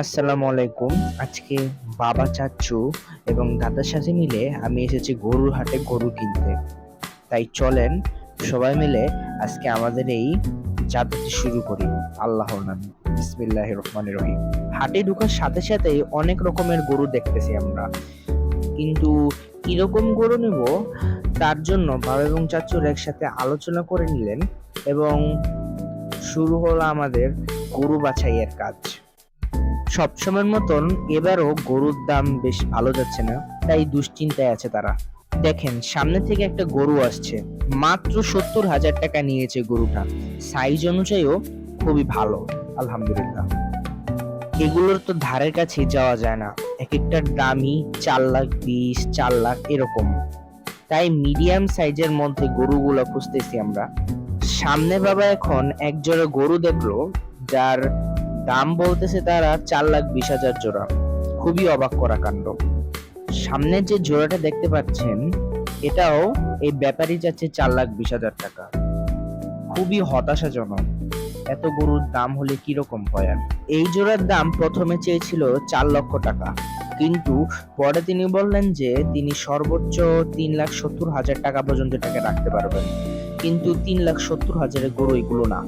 আসসালামু আলাইকুম। আজকে বাবা, চাচ্চু এবং দাদার সাথে মিলে আমি এসেছি গরুর হাটে গরু কিনতে। তাই চলেন সবাই মিলে আজকে আমাদের এই যাত্রাটি শুরু করি। আল্লাহর নামে। বিসমিল্লাহির রহমানির রহিম। হাটে ঢোকার সাথে সাথেই অনেক রকমের গরু দেখতেছি আমরা। কিন্তু কিরকম গরু নেব তার জন্য বাবা এবং চাচ্চুর একসাথে আলোচনা করে নিলেন এবং শুরু হলো আমাদের গরু বাছাইয়ের কাজ। সবসময়ের মতন এবারও গরুর দাম বেশ ভালো যাচ্ছে না, তাই দুশ্চিন্তায় আছে তারা। দেখেন সামনে থেকে একটা গরু আসছে, মাত্র 70,000 টাকা নিয়েছে গরুটা। সাইজ অনুযায়ীও খুবই ভালো, আলহামদুলিল্লাহ। এগুলোর তো ধারের কাছে যাওয়া যায় না, এক একটার দামই 4,20,000 4,00,000 এরকম। তাই মিডিয়াম সাইজের মধ্যে গরুগুলো খুঁজতেছি আমরা। সামনে বাবা এখন এক জোড়া গরু দেখলো, যার দাম বলতেছে তারা 4,20,000 জোড়া। খুবই অবাক করা কাণ্ড। সামনে যে জোড়াটা দেখতে পাচ্ছেন, এটাও এই ব্যাপারী যাচ্ছে 4,20,000 টাকা। খুবই হতাশাজনক। এত গরুর দাম হলে কিরকম হয়। আর এই জোড়ার দাম প্রথমে চেয়েছিল 4 লক্ষ টাকা, কিন্তু পরে তিনি বললেন যে তিনি সর্বোচ্চ 3,70,000 টাকা পর্যন্ত এটাকে রাখতে পারবেন। কিন্তু 3,70,000 গরু এগুলো না।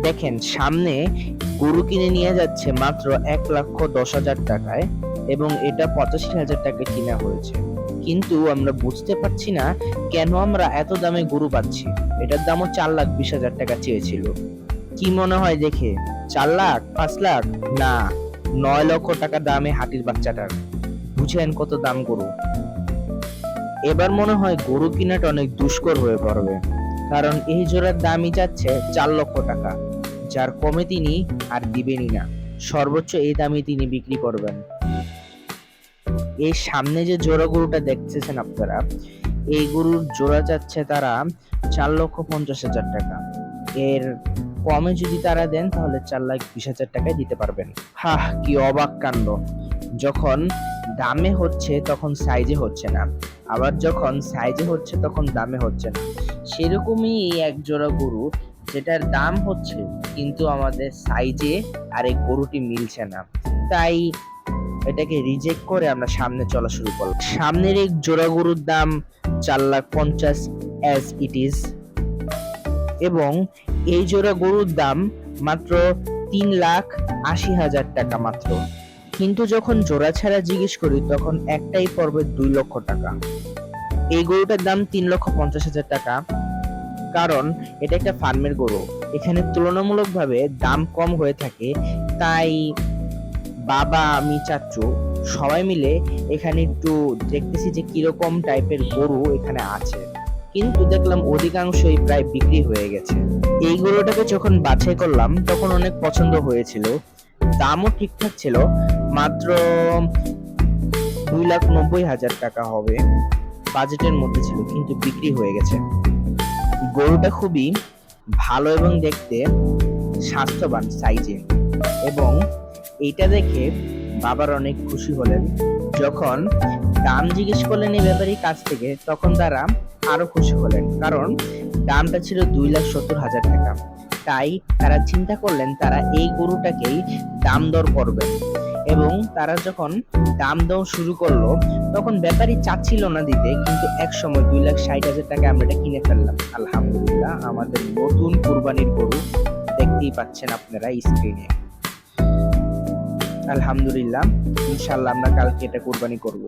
দেখেন সামনে গরু কিনে নিয়ে যাচ্ছে মাত্র 1,10,000 টাকায়, এবং এটা 85,000 টাকায় কিনা হয়েছে। কিন্তু আমরা বুঝতে পারছি না কেন আমরা এত দামে গরু পাচ্ছি। এটার দামও 4,20,000 টাকা চেয়েছিল। কি মনে হয় দেখে? 4 লাখ, 5 লাখ? না, 9 লক্ষ টাকা দামে হাতির বাচ্চাটার। বুঝেন কত দাম গরু। এবার মনে হয় গরু কিনাটা অনেক দুষ্কর হয়ে পড়বে, কারণ এই জোড়ার দামই যাচ্ছে 4 লক্ষ টাকা, যার কমে তিনি আর দিবেনই না। সর্বোচ্চ এই দামে তিনি বিক্রি করবেন। এই সামনে যে জোড়া গরুটা দেখতেছেন আপনারা, এই গরুর জোড়া যাচ্ছে তারা 4,50,000 টাকা। এর কমে যদি তারা দেন তাহলে 4,20,000 টাকায় দিতে পারবেন। হাহ, কি অবাক কাণ্ড। যখন দামে হচ্ছে তখন সাইজে হচ্ছে না, আবার যখন সাইজে হচ্ছে তখন দামে হচ্ছে না। সেরকমই এই এক জোড়া গরু, যেটার দাম হচ্ছে কিন্তু আমাদের সাইজে আর এই গরুটি মিলছে না। তাই এটাকে রিজেক্ট করে আমরা সামনে চলা শুরু করলাম। সামনের এই জোড়া গরুর দাম 4,50,000 অ্যাজ ইট ইজ, এবং এই জোড়া গরুর দাম মাত্র 3,80,000 টাকা মাত্র। কিন্তু যখন জোড়া ছাড়া জিজ্ঞেস করি তখন একটাই পড়বে 2 লক্ষ টাকা। এই গরুটার দাম 3,50,000 টাকা, কারণ এটা একটা ফার্মের গরু। এখানে তুলনামূলকভাবে দাম কম হয়ে থাকে, তাই বাবা, আমি, চাচ্চু সবাই মিলে এখানে একটু দেখতেছি যে কিরকম টাইপের গরু এখানে আছে। কিন্তু দেখলাম অধিকাংশই প্রায় বিক্রি হয়ে গেছে। এই গরুটাকে যখন বাছাই করলাম তখন অনেক পছন্দ হয়েছিল, দামও ঠিকঠাক ছিল, মাত্র 2,90,000 টাকা হবে, বাজেটের মধ্যে ছিল, কিন্তু বিক্রি হয়ে গেছে। গরুটা খুবই ভালো এবং দেখতে স্বাস্থ্যবান সাইজে, এবং এইটা দেখে বাবার অনেক খুশি হলেন। যখন দাম জিজ্ঞেস করলেন এই ব্যাপারীর কাছ থেকে তখন তারা আরো খুশি হলেন, কারণ দামটা ছিল 2,70,000 টাকা। তাই তারা চিন্তা করলেন তারা এই গরুটাকেই দাম দর করবেন, এবং তারা যখন দাম দর শুরু করলো তখন ব্যাপারী চাচ্ছিল না দিতে, কিন্তু এক সময় 2,60,000 টাকা আমরা এটা কিনে ফেললাম। আলহামদুলিল্লাহ, আমাদের নতুন কুরবানির গরু দেখতেই পাচ্ছেন আপনারা স্ক্রিনে। আলহামদুলিল্লাহ, ইনশাআল্লাহ আমরা কালকে এটা কুরবানি করব।